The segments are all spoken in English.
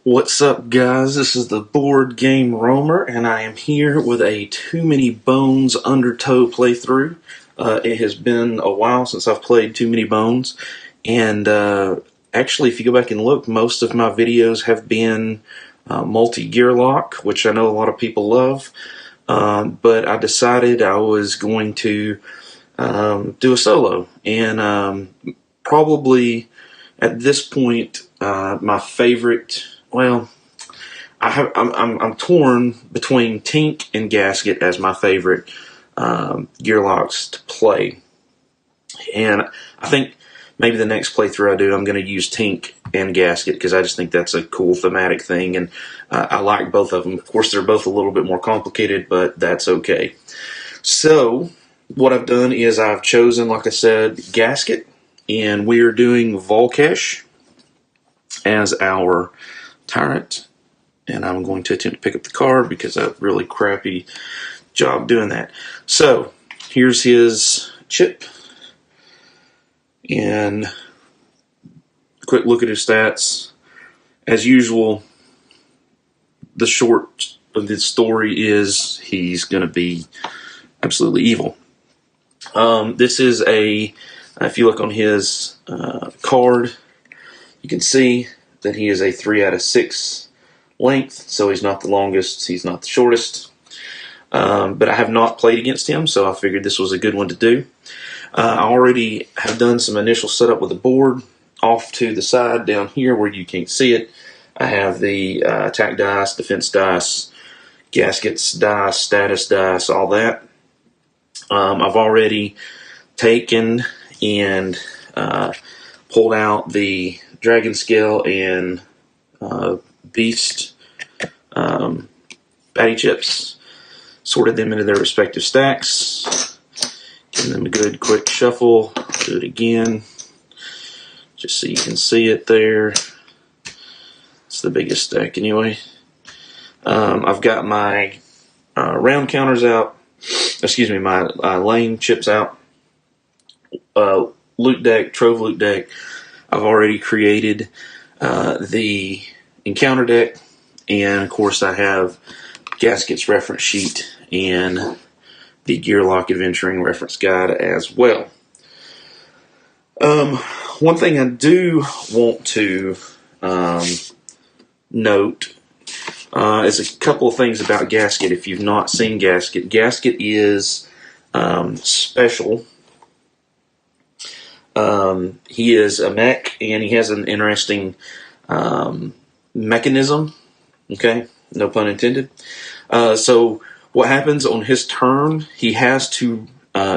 What's up, guys? This is the Board Game Roamer, and I am here with a Too Many Bones Undertow playthrough. It has been a while since I've played Too Many Bones, and actually, if you go back and look, most of my videos have been multi-gear lock, which I know a lot of people love, but I decided I was going to do a solo, and probably at this point, my favorite. Well, I'm torn between Tink and Gasket as my favorite gear locks to play, and I think maybe the next playthrough I do, I'm going to use Tink and Gasket because I just think that's a cool thematic thing, and I like both of them. Of course, they're both a little bit more complicated, but that's okay. So what I've done is I've chosen, like I said, Gasket, and we are doing Vol'kesh as our tyrant, and I'm going to attempt to pick up the card because I have a really crappy job doing that. So here's his chip, and a quick look at his stats. As usual, the short of the story is he's going to be absolutely evil. This is if you look on his card, you can see that he is a 3 out of 6 length, so he's not the longest, he's not the shortest. But I have not played against him, so I figured this was a good one to do. I already have done some initial setup with the board. Off to the side down here where you can't see it, I have the attack dice, defense dice, gaskets dice, status dice, all that. I've already taken and pulled out the dragon scale and beast batty chips, sorted them into their respective stacks, give them a good quick shuffle, do it again, just so you can see it there. It's the biggest stack anyway. I've got my round counters out, my lane chips out, loot deck, trove loot deck. I've already created the encounter deck, and of course I have Gasket's reference sheet and the Gearlock Adventuring reference guide as well. One thing I do want to note is a couple of things about Gasket. If you've not seen Gasket, Gasket is special. He is a mech, and he has an interesting mechanism. Okay, no pun intended. So what happens on his turn? He has to.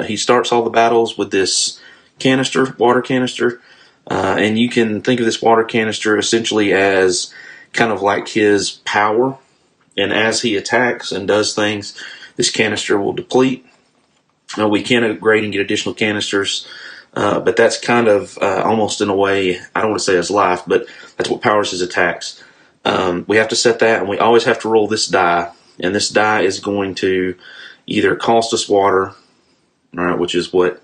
He starts all the battles with this canister, water canister, and you can think of this water canister essentially as kind of like his power. And as he attacks and does things, this canister will deplete. We can upgrade and get additional canisters. But that's kind of almost in a way, I don't want to say his life, but that's what powers his attacks. We have to set that, and we always have to roll this die, and this die is going to either cost us water, all right, which is what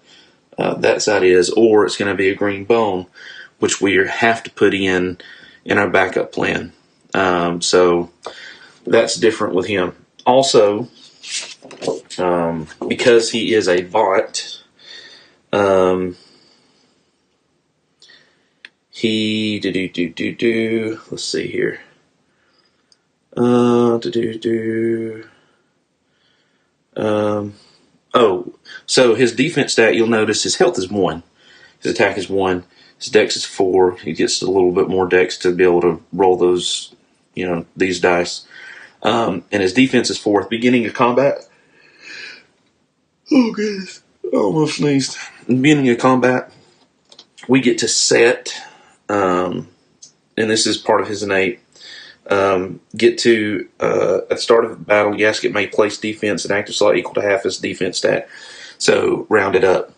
that side is, or it's going to be a green bone, which we have to put in our backup plan. So that's different with him. Also, because he is a bot, let's see here. So his defense stat, you'll notice his health is 1. His attack is 1. His dex is 4. He gets a little bit more dex to be able to roll those, these dice. And his defense is 4. Beginning of combat. Oh, goodness. I almost sneezed. Beginning of combat, we get to set, and this is part of his innate, get to, at the start of the battle, Gasket may place defense and active slot equal to half his defense stat. So, round it up.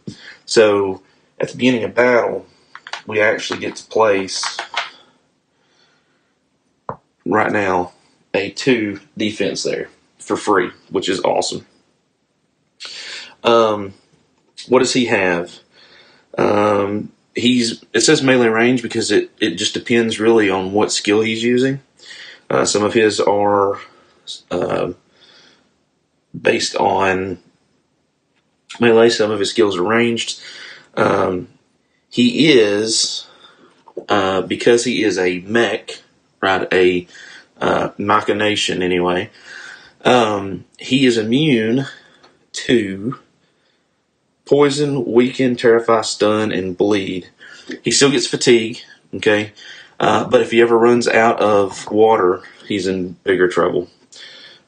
So, at the beginning of battle, we actually get to place, right now, a 2 defense there for free, which is awesome. What does he have? It says melee range because it just depends really on what skill he's using. Some of his are based on melee. Some of his skills are ranged. He is, because he is a mech, right, a machination anyway, he is immune to poison, weaken, terrify, stun, and bleed. He still gets fatigue, okay? But if he ever runs out of water, he's in bigger trouble.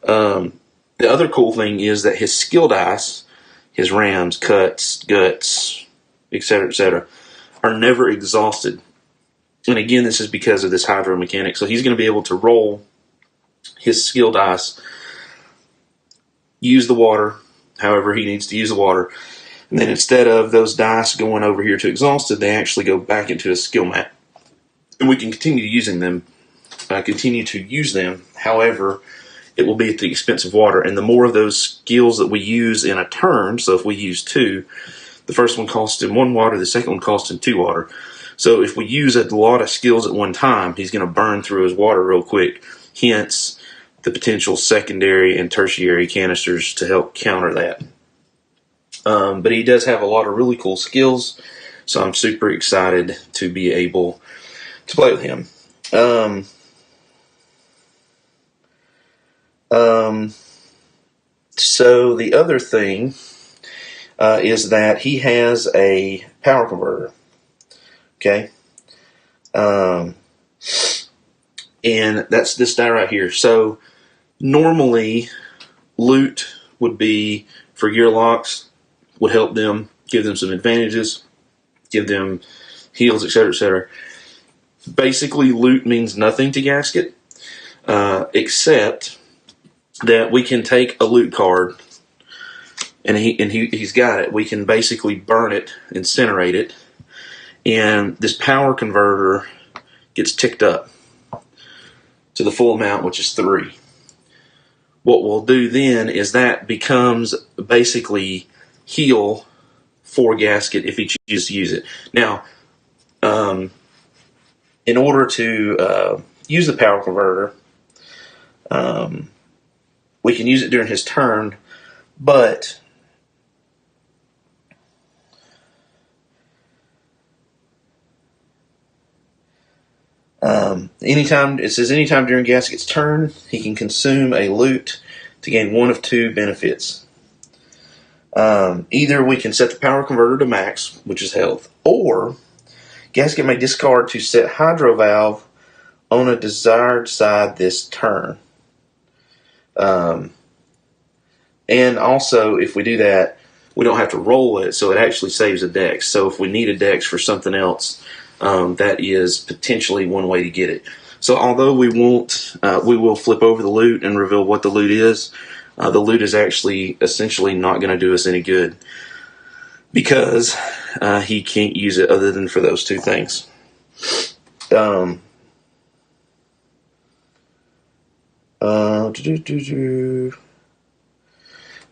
The other cool thing is that his skill dice, his rams, cuts, guts, etc., are never exhausted. And again, this is because of this hydro mechanic. So he's going to be able to roll his skill dice, use the water, however he needs to use the water, and then instead of those dice going over here to exhausted, they actually go back into a skill mat. And we can continue using them, However, it will be at the expense of water. And the more of those skills that we use in a turn, so if we use 2, the first one costs him 1 water, the second one costs him 2 water. So if we use a lot of skills at one time, he's going to burn through his water real quick. Hence, the potential secondary and tertiary canisters to help counter that. But he does have a lot of really cool skills, so I'm super excited to be able to play with him. So the other thing is that he has a power converter. Okay. And that's this die right here. So normally loot would be for gear locks, would help them, give them some advantages, give them heals, etc. Basically, loot means nothing to Gasket, except that we can take a loot card, and he's got it. We can basically burn it, incinerate it, and this power converter gets ticked up to the full amount, which is 3. What we'll do then is that becomes basically heal for Gasket if he chooses to use it. Now, in order to use the power converter, we can use it during his turn, but anytime during Gasket's turn, he can consume a loot to gain 1 of 2 benefits. Either we can set the power converter to max, which is health, or Gasket may discard to set Hydro Valve on a desired side this turn. And also, if we do that, we don't have to roll it, so it actually saves a dex. So if we need a dex for something else, that is potentially one way to get it. So although we won't, we will flip over the loot and reveal what the loot is. The loot is actually essentially not going to do us any good because he can't use it other than for those 2 things.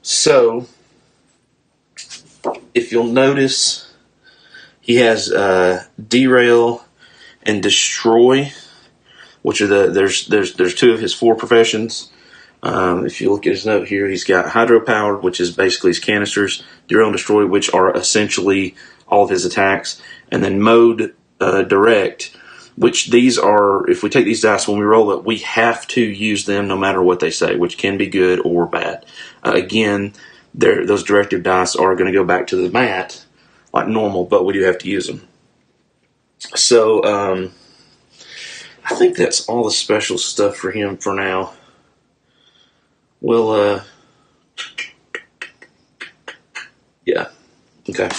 So, if you'll notice, he has derail and destroy, which are there's 2 of his 4 professions. If you look at his note here, he's got hydro-powered, which is basically his canisters, derail and destroy, which are essentially all of his attacks, and then mode direct, which these are, if we take these dice, when we roll it, we have to use them no matter what they say, which can be good or bad. Again, those directive dice are going to go back to the mat like normal, but we do have to use them. So, I think that's all the special stuff for him for now. We'll, yeah, okay.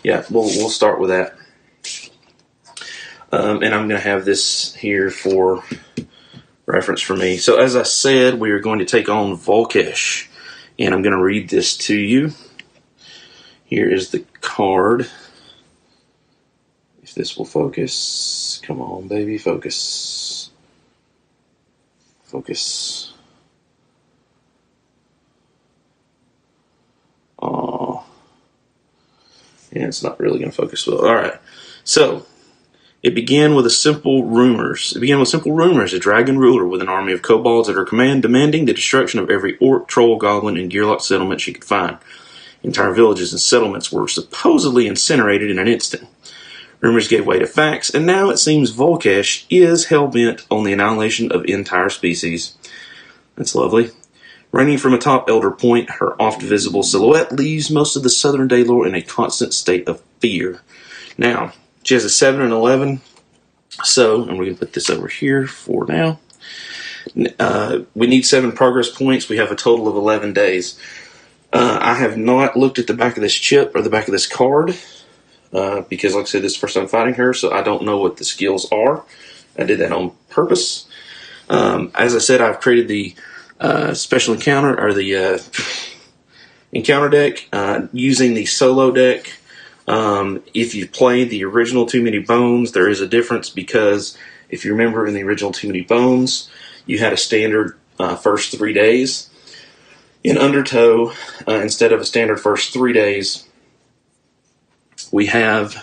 Yeah, we'll start with that. And I'm going to have this here for reference for me. So as I said, we are going to take on Vol'kesh, and I'm going to read this to you. Here is the card. If this will focus. Come on, baby, focus. Focus. Oh. Yeah, it's not really going to focus well. All right. So, It began with simple rumors. A dragon ruler with an army of kobolds at her command, demanding the destruction of every orc, troll, goblin, and gearlock settlement she could find. Entire villages and settlements were supposedly incinerated in an instant. Rumors gave way to facts, and now it seems Vol'kesh is hell-bent on the annihilation of entire species. That's lovely. Reigning from atop Elder Point, her oft-visible silhouette leaves most of the southern Daylor in a constant state of fear. Now, she has a 7 and 11, so, and we're going to put this over here for now. We need 7 progress points. We have a total of 11 days. I have not looked at the back of this chip or the back of this card because, like I said, this is the first time fighting her, so I don't know what the skills are. I did that on purpose. As I said, I've created the special encounter, or the encounter deck using the solo deck. If you played the original Too Many Bones, there is a difference because if you remember in the original Too Many Bones, you had a standard first 3 days. In Undertow, instead of a standard first 3 days, we have,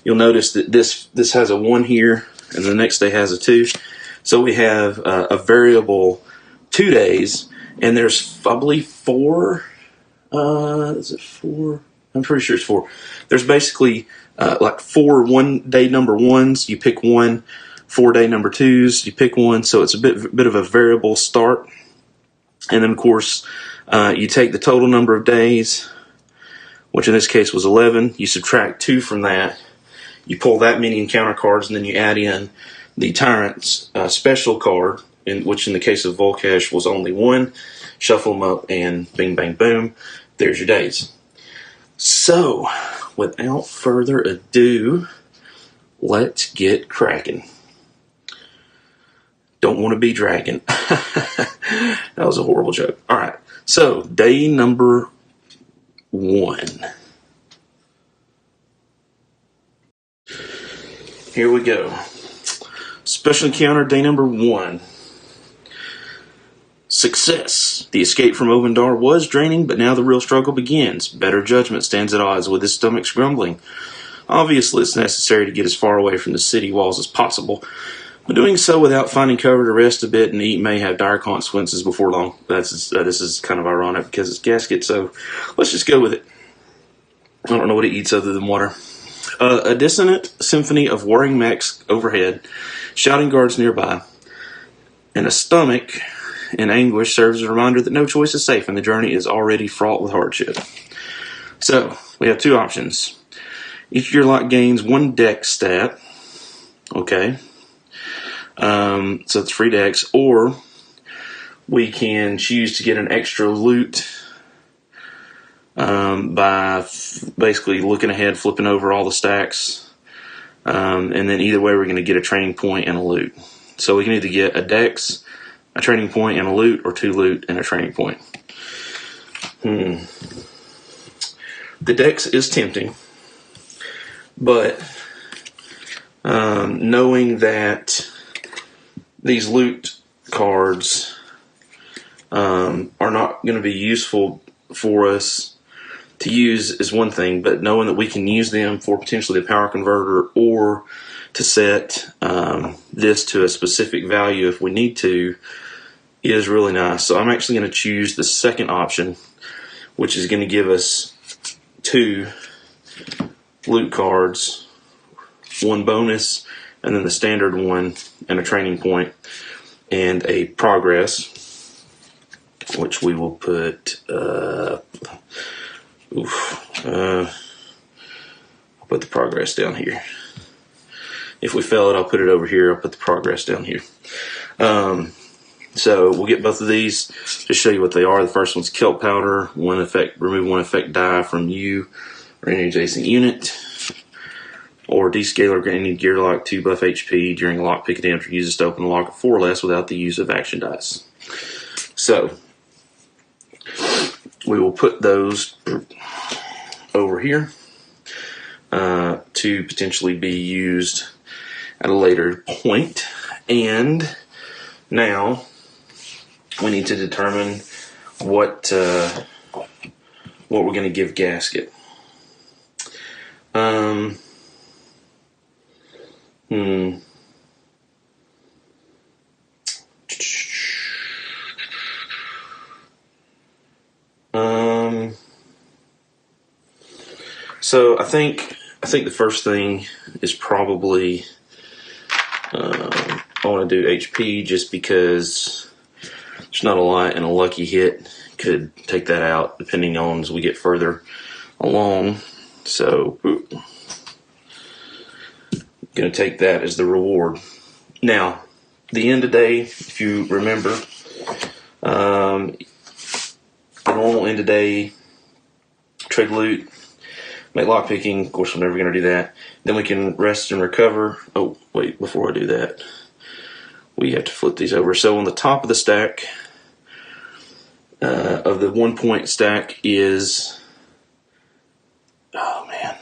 you'll notice that this has a 1 here, and the next day has a 2. So we have a variable 2 days, and there's, I believe, 4. Is it 4? I'm pretty sure it's 4. There's basically like 4 1-day number 1s. You pick one. 4-day number 2s. You pick one. So it's a bit of a variable start. And then, of course, you take the total number of days, which in this case was 11. You subtract 2 from that. You pull that many encounter cards, and then you add in the Tyrant's special card, which in the case of Vol'kesh was only 1. Shuffle them up, and bing, bang, boom. There's your days. So, without further ado, let's get cracking. Don't want to be dragon. That was a horrible joke. All right. So, day number 1. Here we go. Special encounter, day number 1. Success. The escape from Ovendar was draining, but now the real struggle begins. Better judgment stands at odds with his stomach's grumbling. Obviously, it's necessary to get as far away from the city walls as possible, but doing so without finding cover to rest a bit and eat may have dire consequences before long. This is kind of ironic because it's Gasket, so let's just go with it. I don't know what it eats other than water. A dissonant symphony of whirring mechs overhead, shouting guards nearby, and a stomach in anguish serves as a reminder that no choice is safe and the journey is already fraught with hardship. So, we have 2 options. Each gearlock gains 1 dex stat. Okay. So it's 3 dex. Or we can choose to get an extra loot by basically looking ahead, flipping over all the stacks. And then either way, we're going to get a training point and a loot. So we can either get a dex, a training point, and a loot, or 2 loot and a training point. The dex is tempting, but knowing that these loot cards are not going to be useful for us to use is one thing, but knowing that we can use them for potentially a power converter or to set this to a specific value if we need to is really nice. So I'm actually going to choose the second option, which is going to give us 2 loot cards, 1 bonus, and then the standard 1 and a training point and a progress, which we will put I'll put the progress down here. If we fail it, I'll put it over here. I'll put the progress down here. So we'll get both of these to show you what they are. The first one's kelp powder. Remove 1 effect die from you or any adjacent unit. Or descaler any gearlock 2 buff HP during lockpick attempt, or uses to open the lock of 4 or less without the use of action dice. So we will put those over here to potentially be used at a later point. And now we need to determine what we're going to give Gasket. Um, hmm. So I think the first thing is probably I want to do HP just because there's not a lot, and a lucky hit could take that out depending on as we get further along. So going to take that as the reward. Now, the end of day, if you remember, the normal end of day, trade loot, make lockpicking. Of course, I'm never going to do that. Then we can rest and recover. Oh, wait, before I do that, we have to flip these over. So on the top of the stack, of the 1 point stack is, oh man,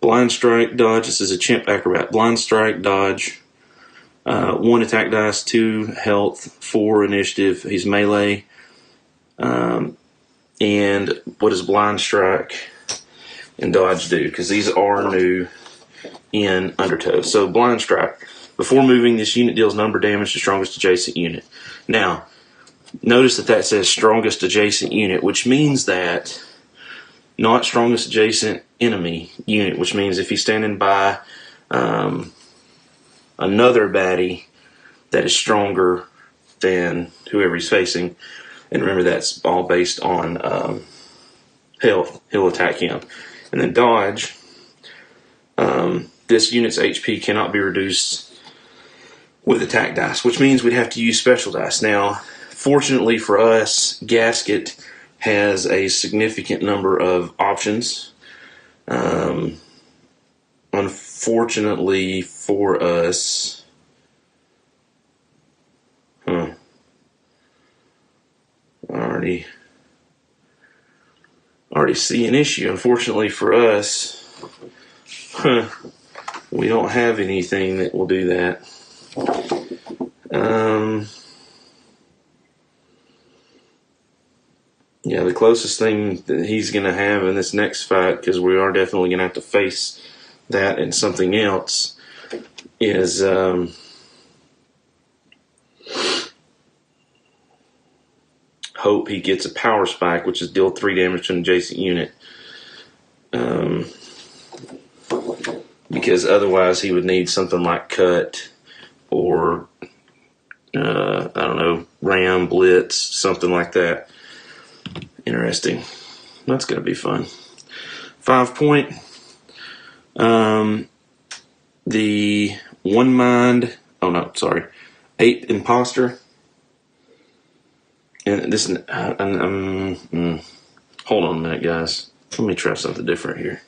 blind strike, dodge. This is a chimp acrobat. Blind strike, dodge, 1 attack dice, 2 health, 4 initiative. He's melee. And what does blind strike and dodge do? Because these are new in Undertow. So blind strike. Before moving, this unit deals number damage to strongest adjacent unit. Now, notice that says strongest adjacent unit, which means that not strongest adjacent enemy unit, which means if he's standing by another baddie that is stronger than whoever he's facing, and remember that's all based on health, he'll attack him. And then dodge, this unit's HP cannot be reduced with attack dice, which means we'd have to use special dice. Now, fortunately for us, Gasket has a significant number of options. Unfortunately for us, I already see an issue. Unfortunately for us, we don't have anything that will do that. Yeah, the closest thing that he's going to have in this next fight, because we are definitely going to have to face that and something else, is hope he gets a power spike, which is deal 3 damage to an adjacent unit. Because otherwise he would need something like cut or I don't know, ram, blitz, something like that. Interesting. That's going to be fun. 5 point. The 1 mind. Oh no, sorry. 8 imposter. And this. Hold on a minute, guys. Let me try something different here.